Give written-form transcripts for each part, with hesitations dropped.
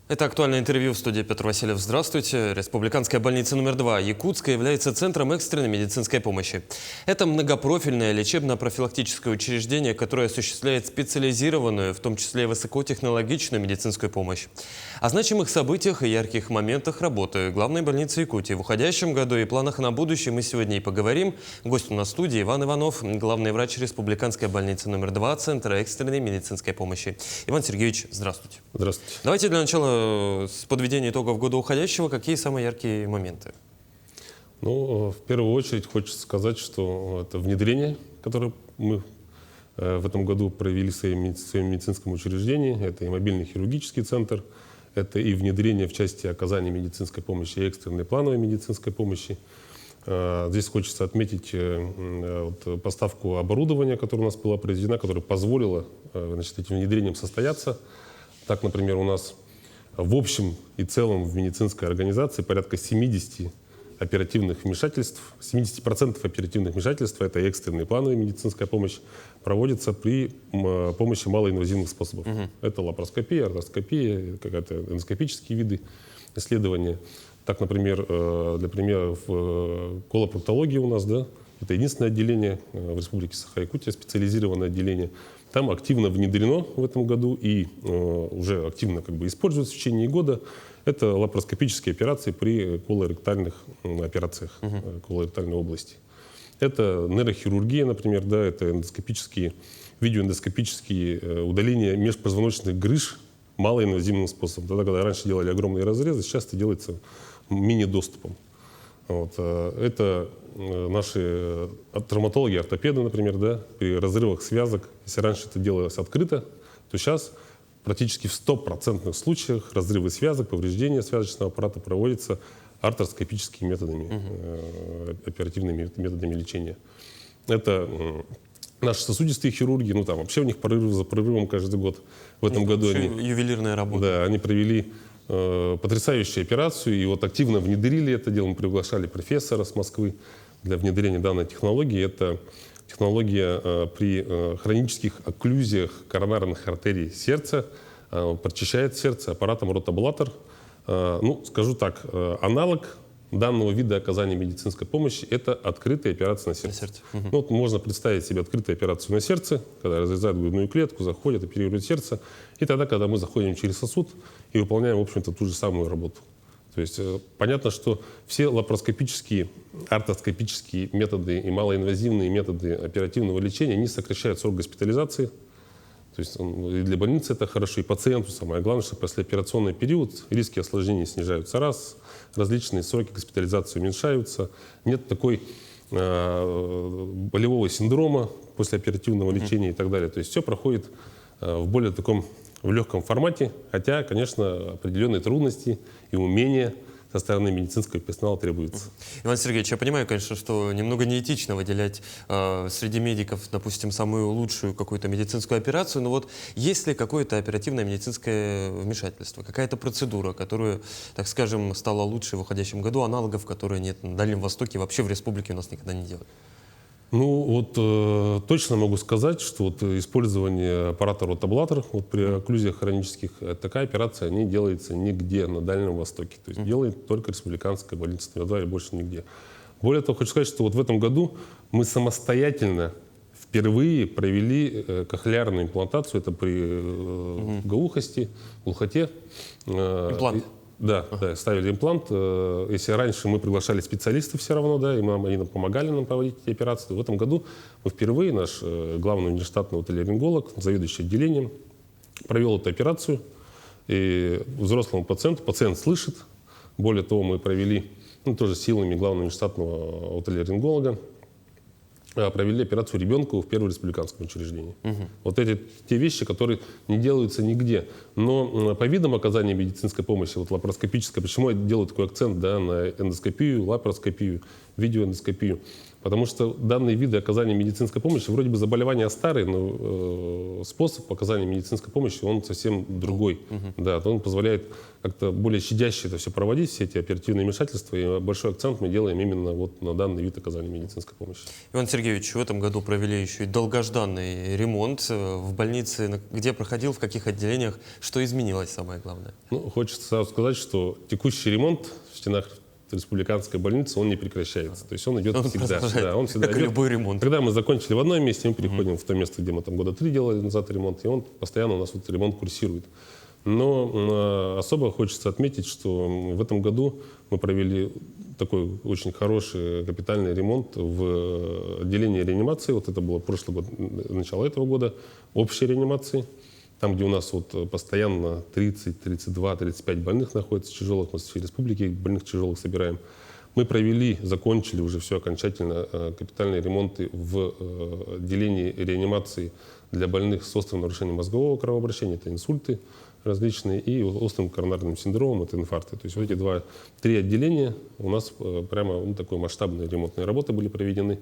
Это актуальное интервью в студии Петр Васильев. Здравствуйте. Республиканская больница номер 2 Якутска является центром экстренной медицинской помощи. Это многопрофильное лечебно-профилактическое учреждение, которое осуществляет специализированную, в том числе и высокотехнологичную медицинскую помощь. О значимых событиях и ярких моментах работы главной больницы Якутии в уходящем году и планах на будущее мы сегодня и поговорим. Гость у нас в студии Иван Иванов, главный врач Республиканской больницы номер 2 Центра экстренной медицинской помощи. Иван Сергеевич, здравствуйте. Здравствуйте. Давайте для начала с подведения итогов года уходящего, какие самые яркие моменты? Ну, в первую очередь хочется сказать, что это внедрение, которое мы в этом году провели в своем медицинском учреждении. Это и мобильный хирургический центр, это и внедрение в части оказания медицинской помощи и экстренной плановой медицинской помощи. Здесь хочется отметить поставку оборудования, которое у нас была произведена, которое позволило этим внедрением состояться. Так, например, у нас в общем и целом в медицинской организации порядка 70 оперативных вмешательств, 70% оперативных вмешательств, это экстренная плановая медицинская помощь, проводится при помощи малоинвазивных способов. Это лапароскопия, артроскопия, какие-то эндоскопические виды исследования. Так, например, для примера, в колопроктологии у нас, это единственное отделение в Республике Саха-Якутия, специализированное отделение. Там активно внедрено в этом году и уже активно используется в течение года. Это лапароскопические операции при колоректальных операциях колоректальной области. Это нейрохирургия, например, это эндоскопические, видеоэндоскопические удаления межпозвоночных грыж малоинвазивным способом. Тогда, когда раньше делали огромные разрезы, сейчас это делается мини-доступом. Это наши травматологи, ортопеды, например, при разрывах связок. Если раньше это делалось открыто, то сейчас практически в 100% случаях разрывы связок, повреждения связочного аппарата проводятся артроскопическими методами, оперативными методами лечения. Это наши сосудистые хирурги, вообще у них прорыв за прорывом каждый год. В этом году ювелирная работа. Да, они провели потрясающую операцию и активно внедрили это дело. Мы приглашали профессора с Москвы для внедрения данной технологии. Это технология при хронических окклюзиях коронарных артерий сердца. Прочищает сердце аппаратом ротаблатор. Скажу так, аналог данного вида оказания медицинской помощи – это открытая операция на сердце. Можно представить себе открытую операцию на сердце, когда разрезают грудную клетку, заходят, оперируют сердце. И тогда, когда мы заходим через сосуд и выполняем, в общем-то, ту же самую работу. То есть понятно, что все лапароскопические, артроскопические методы и малоинвазивные методы оперативного лечения, они сокращают срок госпитализации. То есть и для больницы это хорошо, и пациенту самое главное, что послеоперационный период, риски осложнений снижаются различные сроки госпитализации уменьшаются, нет такой болевого синдрома после оперативного лечения и так далее. То есть все проходит в более таком в легком формате, хотя, конечно, определенные трудности и умения со стороны медицинского персонала требуется. Иван Сергеевич, я понимаю, конечно, что немного неэтично выделять среди медиков, допустим, самую лучшую какую-то медицинскую операцию, но есть ли какое-то оперативное медицинское вмешательство, какая-то процедура, которая, так скажем, стала лучше в уходящем году, аналогов, которые нет на Дальнем Востоке, вообще в республике у нас никогда не делают? Точно могу сказать, что использование аппарата ротаблатор при окклюзиях хронических, такая операция не делается нигде на Дальнем Востоке. То есть делает только Республиканская больница номер 2 и больше нигде. Более того, хочу сказать, что в этом году мы самостоятельно впервые провели кохлеарную имплантацию. Это при глухости, глухоте. Имплант? Да, ставили имплант. Если раньше мы приглашали специалистов все равно, и они нам помогали проводить эти операции, то в этом году мы впервые, наш главный внештатный отоларинголог, заведующий отделением, провел эту операцию. И взрослому пациент слышит. Более того, мы провели, тоже силами главного внештатного отоларинголога, провели операцию ребенку в первом республиканском учреждении. Это те вещи, которые не делаются нигде. Но по видам оказания медицинской помощи, лапароскопической, почему я делаю такой акцент на эндоскопию, лапароскопию, видеоэндоскопию? Потому что данные виды оказания медицинской помощи, вроде бы заболевания старые, но способ оказания медицинской помощи, он совсем другой. Да, он позволяет как-то более щадяще это все проводить, все эти оперативные вмешательства. И большой акцент мы делаем именно вот на данный вид оказания медицинской помощи. Иван Сергеевич, в этом году провели еще и долгожданный ремонт в больнице. Где проходил, в каких отделениях, что изменилось, самое главное? Ну, хочется сразу сказать, что текущий ремонт в стенах республиканской больницы, он не прекращается. То есть он идет всегда. Да, он всегда как идет. любой ремонт. Когда мы закончили в одном месте, мы переходим в то место, где мы там года 3 делали назад ремонт, и он постоянно у нас вот ремонт курсирует. Но особо хочется отметить, что в этом году мы провели такой очень хороший капитальный ремонт в отделении реанимации. Вот это было прошлый год, начало этого года, общей реанимации. Там, где у нас вот постоянно 30, 32, 35 больных находится тяжелых, мы с всей республики больных тяжелых собираем. Мы провели, закончили уже все окончательно капитальные ремонты в отделении реанимации для больных с острым нарушением мозгового кровообращения, это инсульты различные, и острым коронарным синдромом, это инфаркты. То есть вот эти три отделения у нас прямо такой масштабные ремонтные работы были проведены.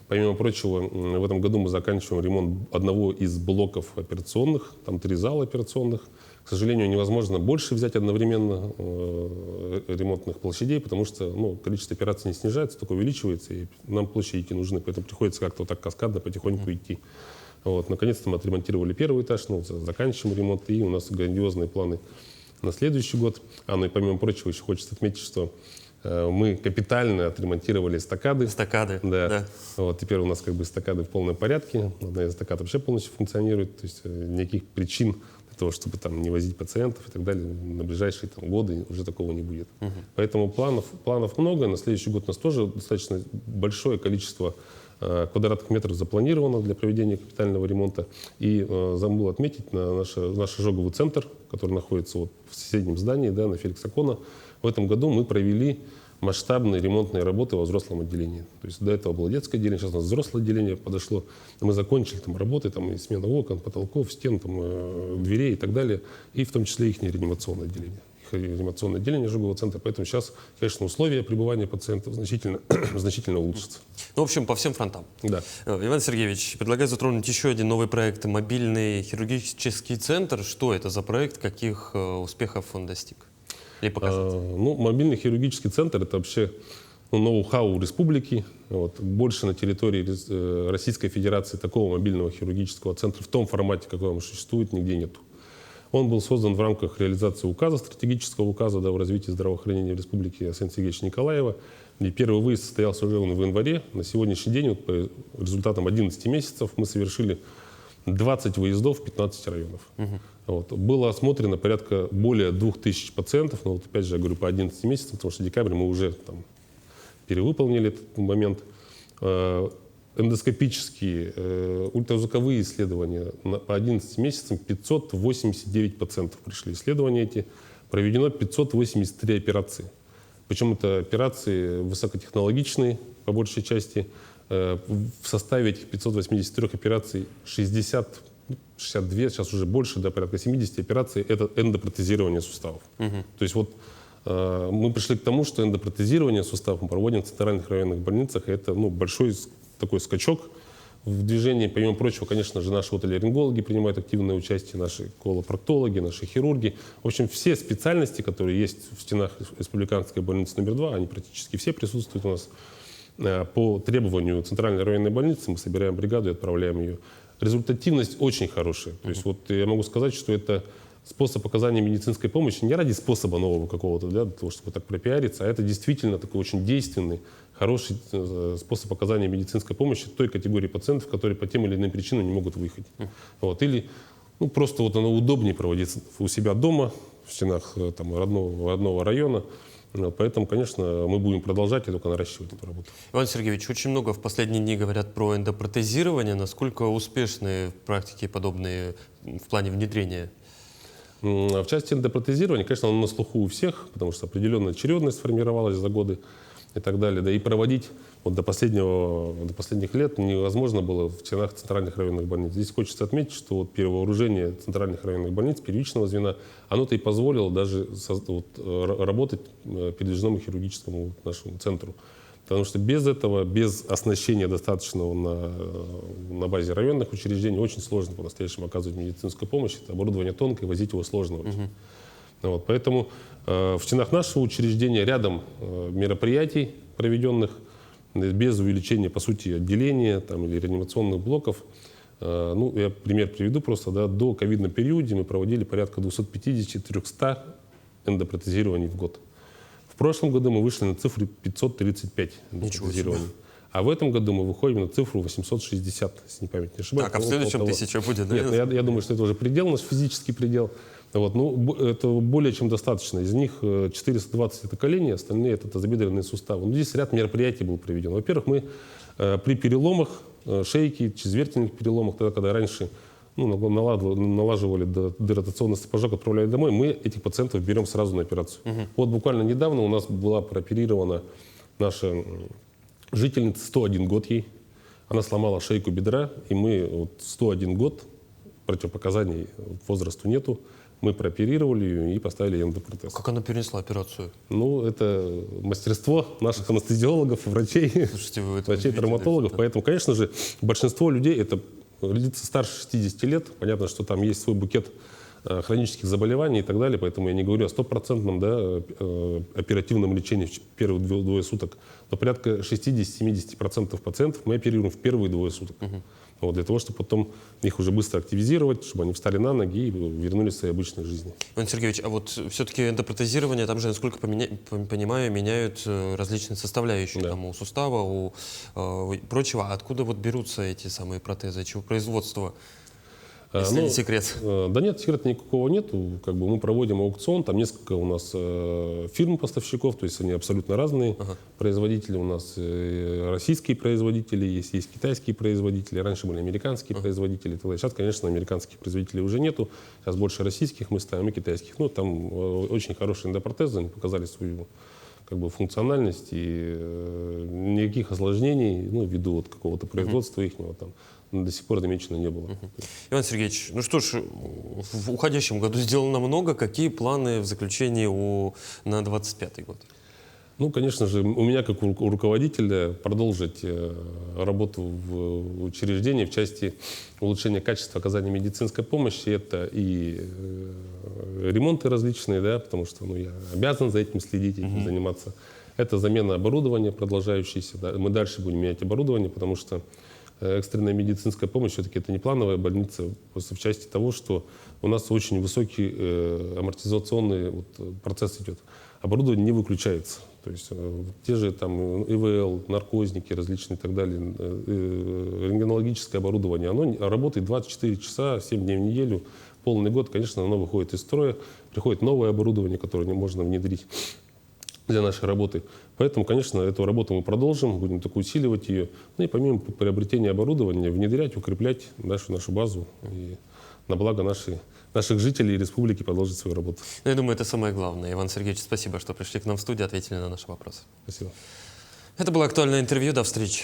Помимо прочего, в этом году мы заканчиваем ремонт одного из блоков операционных, там 3 зала операционных. К сожалению, невозможно больше взять одновременно ремонтных площадей, потому что количество операций не снижается, только увеличивается, и нам площади идти нужны, поэтому приходится как-то вот так каскадно потихоньку идти. Вот. Наконец-то мы отремонтировали первый этаж, заканчиваем ремонт, и у нас грандиозные планы на следующий год. Ну и помимо прочего, еще хочется отметить, что мы капитально отремонтировали эстакады. Эстакады, да. Вот теперь у нас как бы эстакады в полном порядке. Одна из эстакад вообще полностью функционирует. То есть никаких причин для того, чтобы там не возить пациентов и так далее, на ближайшие годы уже такого не будет. Поэтому планов много. На следующий год у нас тоже достаточно большое количество квадратных метров запланировано для проведения капитального ремонта. И забыл отметить наш ожоговый центр, который находится вот в соседнем здании, на Феликса Кона. В этом году мы провели масштабные ремонтные работы во взрослом отделении. То есть до этого было детское отделение, сейчас у нас взрослое отделение подошло. Мы закончили там работы, и смена окон, потолков, стен, дверей и так далее. И в том числе их реанимационное отделение. Реанимационное отделение ожогового центра. Поэтому сейчас, конечно, условия пребывания пациентов значительно улучшатся. В общем, по всем фронтам. Да. Иван Сергеевич, предлагаю затронуть еще один новый проект — мобильный хирургический центр. Что это за проект, каких успехов он достиг? Или показателей? Мобильный хирургический центр — это вообще ноу-хау республики. Больше на территории Российской Федерации такого мобильного хирургического центра в том формате, какой он существует, нигде нету. Он был создан в рамках реализации указа, стратегического указа в развитии здравоохранения в Республике Александра Сергеевича Николаева. И первый выезд состоялся уже в январе. На сегодняшний день, по результатам 11 месяцев, мы совершили 20 выездов в 15 районов. Было осмотрено порядка более 2000 пациентов, но опять же я говорю по 11 месяцам, потому что в декабре мы уже перевыполнили этот момент. Эндоскопические, ультразвуковые исследования по 11 месяцам 589 пациентов пришли. Исследования эти проведено 583 операции. Причем это операции высокотехнологичные по большей части. В составе этих 583 операций 62, сейчас уже больше, порядка 70 операций — это эндопротезирование суставов. То есть мы пришли к тому, что эндопротезирование суставов мы проводим в центральных районных больницах, и это большой такой скачок в движении. Помимо прочего, конечно же, наши отоларингологи принимают активное участие, наши колопроктологи, наши хирурги. В общем, все специальности, которые есть в стенах республиканской больницы номер 2, они практически все присутствуют у нас. По требованию центральной районной больницы мы собираем бригаду и отправляем ее. Результативность очень хорошая. То есть я могу сказать, что это способ оказания медицинской помощи не ради способа нового какого-то, для того, чтобы так пропиариться, а это действительно такой очень действенный, хороший способ оказания медицинской помощи той категории пациентов, которые по тем или иным причинам не могут выехать. Или просто оно удобнее проводиться у себя дома, в стенах родного района. Поэтому, конечно, мы будем продолжать и только наращивать эту работу. Иван Сергеевич, очень много в последние дни говорят про эндопротезирование. Насколько успешны практики подобные в плане внедрения? В части эндопротезирования, конечно, оно на слуху у всех, потому что определенная очередность сформировалась за годы и так далее. Да и проводить до последних лет невозможно было в стенах центральных районных больниц. Здесь хочется отметить, что перевооружение центральных районных больниц, первичного звена, оно-то и позволило даже работать передвижному хирургическому нашему центру. Потому что без этого, без оснащения достаточного на базе районных учреждений очень сложно по-настоящему оказывать медицинскую помощь. Это оборудование тонкое, возить его сложно очень. Вот, поэтому в стенах нашего учреждения рядом мероприятий, проведенных без увеличения, по сути, отделения там, или реанимационных блоков. Ну, я пример приведу просто. Да, до ковидного периода мы проводили порядка 250-300 эндопротезирований в год. В прошлом году мы вышли на цифру 535 эндопротезирований. А в этом году мы выходим на цифру 860, если не память не ошибаюсь. Так, а в следующем 1000 будет, да? Нет, я думаю, что это уже предел, наш физический предел. Вот, ну, это более чем достаточно. Из них 420 это колени, остальные это тазобедренные суставы. Ну, здесь ряд мероприятий был проведен. Во-первых, мы при переломах шейки, чрезвертельных переломах, тогда, когда раньше налаживали доротационный сапожок, отправляли домой, мы этих пациентов берем сразу на операцию. Вот буквально недавно у нас была прооперирована наша жительница, 101 год ей. Она сломала шейку бедра, и мы вот 101 год, противопоказаний возрасту нету, мы прооперировали ее и поставили эндопротез. Как она перенесла операцию? Ну, это мастерство наших анестезиологов, врачей, Слушайте, вы это врачей-травматологов. да? Поэтому, конечно же, большинство людей, это лица старше 60 лет. Понятно, что там есть свой букет хронических заболеваний и так далее. Поэтому я не говорю о стопроцентном оперативном лечении в первые двое суток. Но порядка 60-70% пациентов мы оперируем в первые двое суток. Вот, для того, чтобы потом их уже быстро активизировать, чтобы они встали на ноги и вернулись к своей обычной жизни. Иван Сергеевич, а вот все-таки эндопротезирование, там же, насколько понимаю, меняют различные составляющие, там, у сустава, у прочего. Откуда вот берутся эти самые протезы, чего производства? Если не секрет. Да нет, секрета никакого нету. Как бы мы проводим аукцион, там несколько у нас фирм-поставщиков, то есть они абсолютно разные производители. У нас российские производители, есть китайские производители, раньше были американские производители. Сейчас, конечно, американских производителей уже нету. Сейчас больше российских мы ставим и китайских. Ну, там очень хорошие эндопротезы, они показали свою как бы функциональность и никаких осложнений, ну, ввиду вот какого-то производства ихнего там до сих пор замечено не было. Иван Сергеевич, ну что ж, в уходящем году сделано много. Какие планы в заключении на 25-й год? Ну, конечно же, у меня как у руководителя продолжить работу в учреждении в части улучшения качества оказания медицинской помощи. Это и ремонты различные, да, потому что я обязан за этим следить, этим заниматься. Это замена оборудования продолжающаяся. Да. Мы дальше будем менять оборудование, потому что экстренная медицинская помощь все-таки это не плановая больница, просто в части того, что у нас очень высокий амортизационный процесс идет. Оборудование не выключается. То есть те же там ИВЛ, наркозники различные и так далее, рентгенологическое оборудование, оно работает 24 часа, 7 дней в неделю, полный год, конечно, оно выходит из строя, приходит новое оборудование, которое можно внедрить для нашей работы. Поэтому, конечно, эту работу мы продолжим, будем только усиливать ее. Ну и помимо приобретения оборудования, внедрять, укреплять нашу базу и на благо наших жителей и республики продолжить свою работу. Ну, я думаю, это самое главное. Иван Сергеевич, спасибо, что пришли к нам в студию, ответили на наши вопросы. Спасибо. Это было актуальное интервью. До встречи.